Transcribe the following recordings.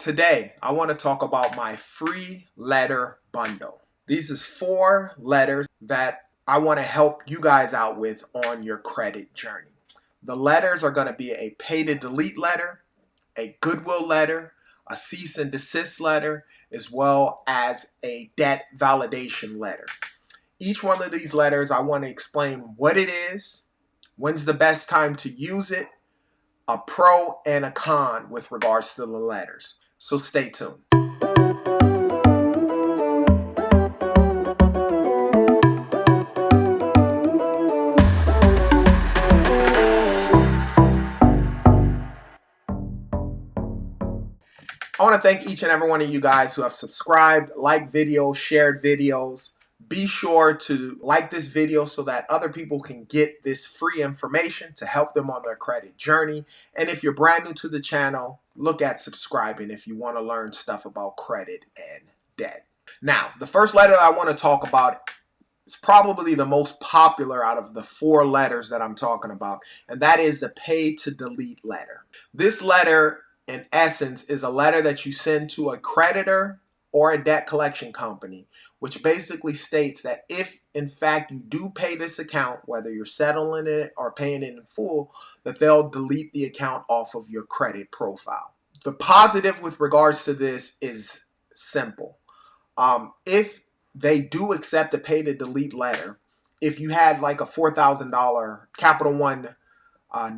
Today, I want to talk about my free letter bundle. These is 4 letters that I want to help you guys out with on your credit journey. The letters are going to be a pay to delete letter, a Goodwill letter, a cease and desist letter, as well as a debt validation letter. Each one of these letters, I want to explain what it is, when's the best time to use it, a pro and a con with regards to the letters. So stay tuned. I want to thank each and every one of you guys who have subscribed, liked videos, shared videos. Be sure to like this video so that other people can get this free information to help them on their credit journey. And if you're brand new to the channel, look at subscribing if you want to learn stuff about credit and debt. Now, the first letter I want to talk about is probably the most popular out of the 4 letters that I'm talking about, and that is the pay to delete letter. This letter, in essence, is a letter that you send to a creditor or a debt collection company, which basically states that if in fact you do pay this account, whether you're settling it or paying it in full, that they'll delete the account off of your credit profile. The positive with regards to this is simple. If they do accept a pay to delete letter, if you had like a $4,000 Capital One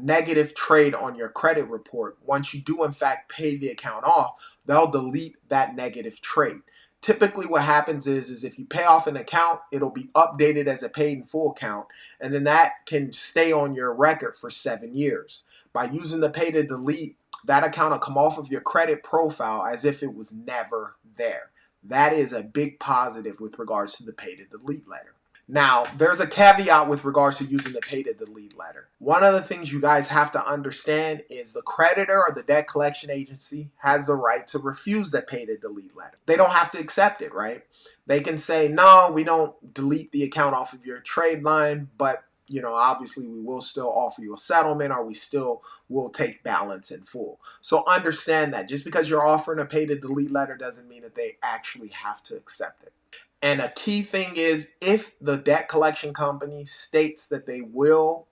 negative trade on your credit report, once you do in fact pay the account off, they'll delete that negative trade. Typically what happens is if you pay off an account, it'll be updated as a paid in full account, and then that can stay on your record for 7 years. By using the pay to delete, that account will come off of your credit profile as if it was never there. That is a big positive with regards to the pay to delete letter. Now, there's a caveat with regards to using the pay to delete letter. One of the things you guys have to understand is the creditor or the debt collection agency has the right to refuse the pay to delete letter. They don't have to accept it, right? They can say, no, we don't delete the account off of your trade line, but obviously we will still offer you a settlement, or we still will take balance in full. So understand that just because you're offering a pay to delete letter doesn't mean that they actually have to accept it. And a key thing is, if the debt collection company states that they will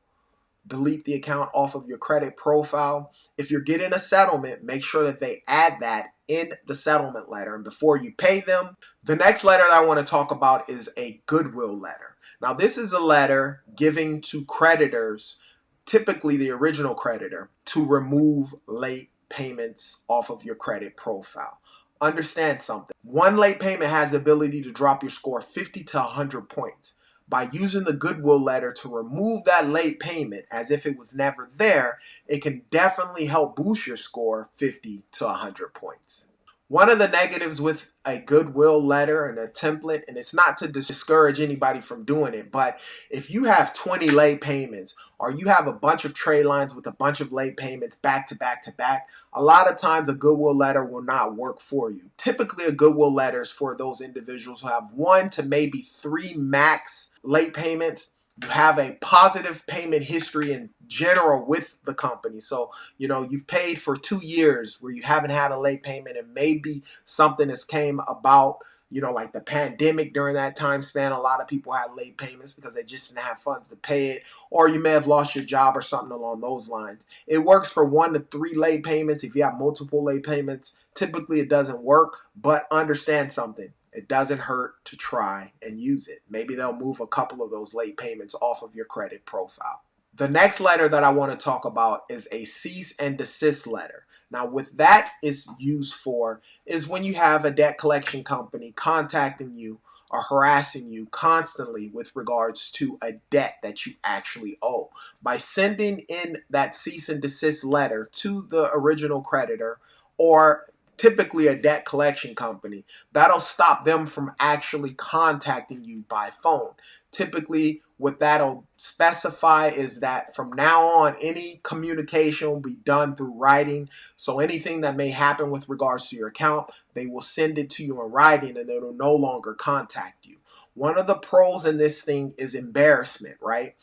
delete the account off of your credit profile, if you're getting a settlement, make sure that they add that in the settlement letter and before you pay them. The next letter that I want to talk about is a Goodwill letter. Now, this is a letter giving to creditors, typically the original creditor, to remove late payments off of your credit profile. Understand something. One late payment has the ability to drop your score 50 to 100 points. By using the Goodwill letter to remove that late payment as if it was never there, it can definitely help boost your score 50 to 100 points. One of the negatives with a Goodwill letter and a template, and it's not to discourage anybody from doing it, but if you have 20 late payments, or you have a bunch of trade lines with a bunch of late payments back to back to back, a lot of times a Goodwill letter will not work for you. Typically a Goodwill letter is for those individuals who have 1 to maybe 3 max late payments. You have a positive payment history in general with the company. So, you've paid for 2 years where you haven't had a late payment, and maybe something has came about, like the pandemic. During that time span, a lot of people had late payments because they just didn't have funds to pay it, or you may have lost your job or something along those lines. It works for 1 to 3 late payments. If you have multiple late payments, typically it doesn't work, but understand something. It doesn't hurt to try and use it. Maybe they'll move a couple of those late payments off of your credit profile. The next letter that I want to talk about is a cease and desist letter. Now, what that is used for is when you have a debt collection company contacting you or harassing you constantly with regards to a debt that you actually owe. By sending in that cease and desist letter to the original creditor, or typically a debt collection company, that'll stop them from actually contacting you by phone. Typically, what that'll specify is that from now on, any communication will be done through writing. So anything that may happen with regards to your account, they will send it to you in writing, and it'll no longer contact you. One of the pros in this thing is embarrassment, right?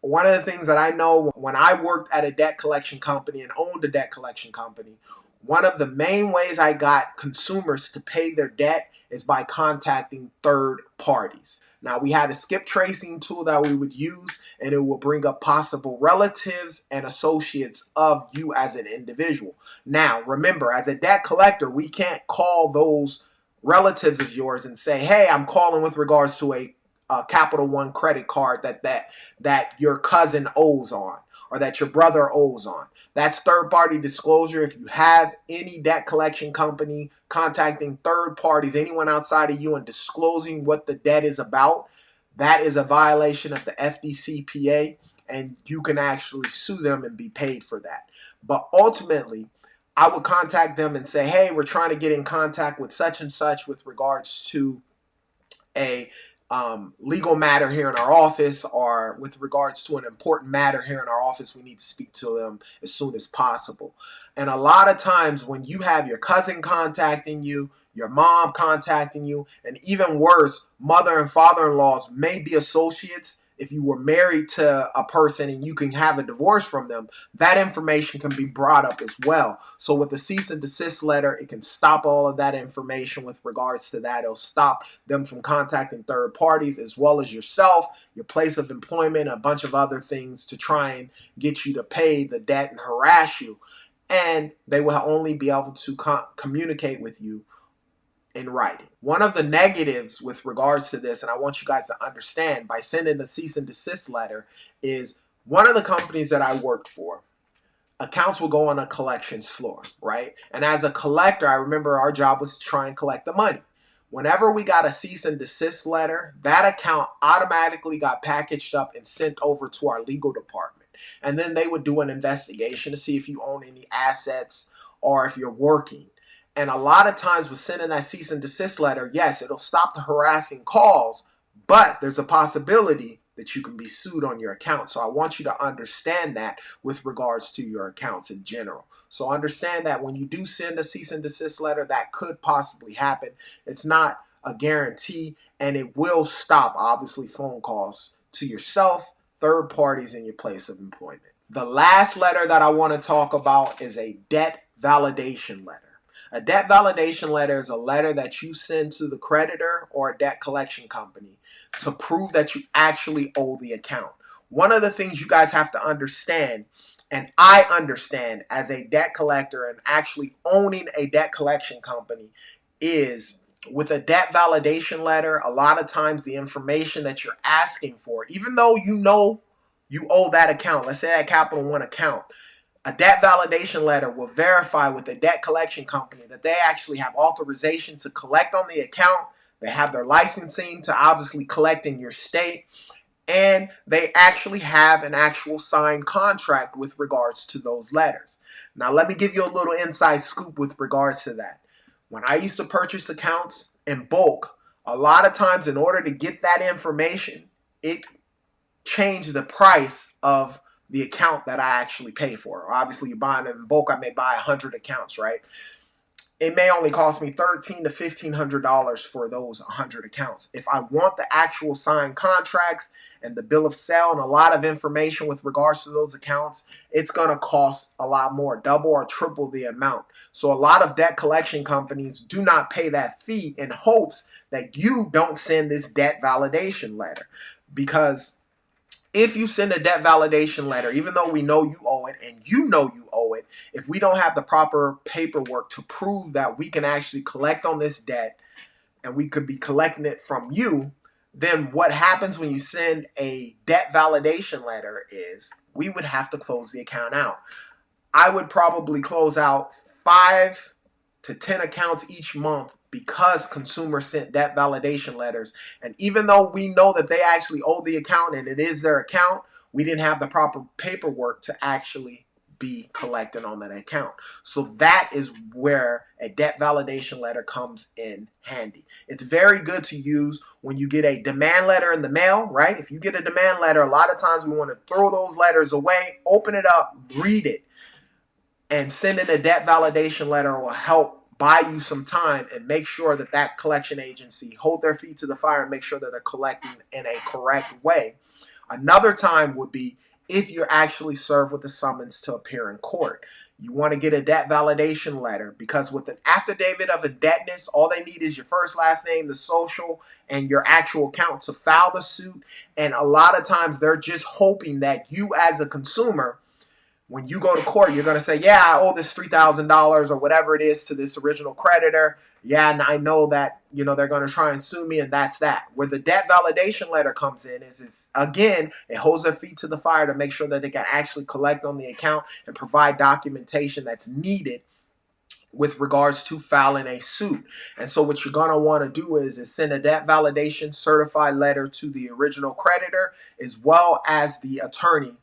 One of the things that I know when I worked at a debt collection company and owned a debt collection company, One of the main ways I got consumers to pay their debt is by contacting third parties. Now, we had a skip tracing tool that we would use, and it will bring up possible relatives and associates of you as an individual. Now, remember, as a debt collector, we can't call those relatives of yours and say, "Hey, I'm calling with regards to a Capital One credit card that your cousin owes on, or that your brother owes on." That's third-party disclosure. If you have any debt collection company contacting third parties, anyone outside of you, and disclosing what the debt is about, that is a violation of the FDCPA, and you can actually sue them and be paid for that. But ultimately, I would contact them and say, "Hey, we're trying to get in contact with such and such with regards to a legal matter here in our office, or with regards to an important matter here in our office. We need to speak to them as soon as possible." And a lot of times when you have your cousin contacting you, your mom contacting you, and even worse, mother and father-in-laws may be associates. If you were married to a person and you can have a divorce from them, that information can be brought up as well. So with the cease and desist letter, it can stop all of that information with regards to that. It'll stop them from contacting third parties, as well as yourself, your place of employment, a bunch of other things to try and get you to pay the debt and harass you. And they will only be able to communicate with you in writing. One of the negatives with regards to this, and I want you guys to understand, by sending a cease and desist letter, is one of the companies that I worked for, accounts will go on a collections floor, right? And as a collector, I remember our job was to try and collect the money. Whenever we got a cease and desist letter, that account automatically got packaged up and sent over to our legal department. And then they would do an investigation to see if you own any assets or if you're working. And a lot of times with sending that cease and desist letter, yes, it'll stop the harassing calls, but there's a possibility that you can be sued on your account. So I want you to understand that with regards to your accounts in general. So understand that when you do send a cease and desist letter, that could possibly happen. It's not a guarantee, and it will stop, obviously, phone calls to yourself, third parties, in your place of employment. The last letter that I want to talk about is a debt validation letter. A debt validation letter is a letter that you send to the creditor or a debt collection company to prove that you actually owe the account. One of the things you guys have to understand, and I understand as a debt collector and actually owning a debt collection company, is with a debt validation letter, a lot of times the information that you're asking for, even though you know you owe that account, let's say that Capital One account, a debt validation letter will verify with the debt collection company that they actually have authorization to collect on the account. They have their licensing to obviously collect in your state, and they actually have an actual signed contract with regards to those letters. Now, let me give you a little inside scoop with regards to that. When I used to purchase accounts in bulk, a lot of times in order to get that information, it changed the price of the account that I actually pay for. Obviously, you're buying it in bulk. I may buy 100 accounts, right? It may only cost me $1,300 to $1,500 for those 100 accounts. If I want the actual signed contracts and the bill of sale and a lot of information with regards to those accounts, it's going to cost a lot more, double or triple the amount. So a lot of debt collection companies do not pay that fee in hopes that you don't send this debt validation letter. Because if you send a debt validation letter, even though we know you owe it and you know you owe it, if we don't have the proper paperwork to prove that we can actually collect on this debt and we could be collecting it from you, then what happens when you send a debt validation letter is we would have to close the account out. I would probably close out 5 to 10 accounts each month because consumers sent debt validation letters. And even though we know that they actually owe the account and it is their account, we didn't have the proper paperwork to actually be collecting on that account. So that is where a debt validation letter comes in handy. It's very good to use when you get a demand letter in the mail, right? If you get a demand letter, a lot of times we want to throw those letters away, open it up, read it. And sending a debt validation letter will help buy you some time and make sure that that collection agency hold their feet to the fire and make sure that they're collecting in a correct way. Another time would be if you're actually served with a summons to appear in court. You want to get a debt validation letter, because with an affidavit of indebtedness, all they need is your first, last name, the social, and your actual account to file the suit. And a lot of times they're just hoping that you as a consumer, when you go to court, you're going to say, yeah, I owe this $3,000 or whatever it is to this original creditor. Yeah, and I know that, they're going to try and sue me, and that's that. Where the debt validation letter comes in is again, it holds their feet to the fire to make sure that they can actually collect on the account and provide documentation that's needed with regards to filing a suit. And so what you're going to want to do is send a debt validation certified letter to the original creditor as well as the attorney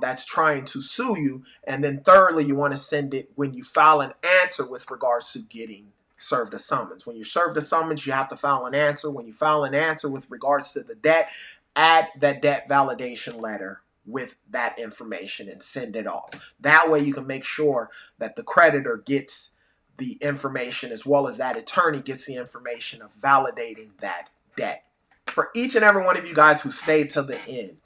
that's trying to sue you. And then thirdly, you want to send it when you file an answer with regards to getting served a summons. When you're served a summons, you have to file an answer. When you file an answer with regards to the debt, add that debt validation letter with that information and send it off. That way you can make sure that the creditor gets the information as well as that attorney gets the information of validating that debt. For each and every one of you guys who stayed to the end,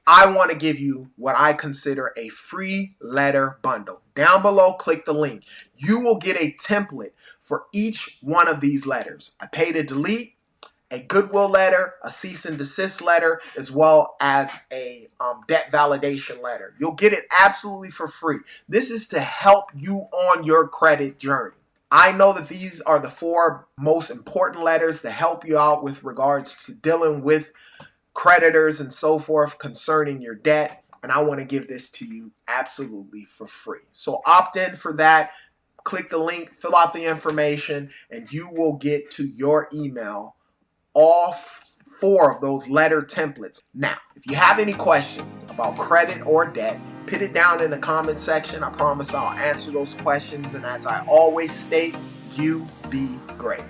I want to give you what I consider a free letter bundle. Down below, click the link. You will get a template for each one of these letters: a pay to delete, a Goodwill letter, a cease and desist letter, as well as a debt validation letter. You'll get it absolutely for free. This is to help you on your credit journey. I know that these are the 4 most important letters to help you out with regards to dealing with creditors and so forth concerning your debt, and I want to give this to you absolutely for free. So opt in for that. Click the link, fill out the information, and you will get to your email all 4 of those letter templates. Now, if you have any questions about credit or debt, put it down in the comment section. I promise I'll answer those questions. And as I always state, you be great.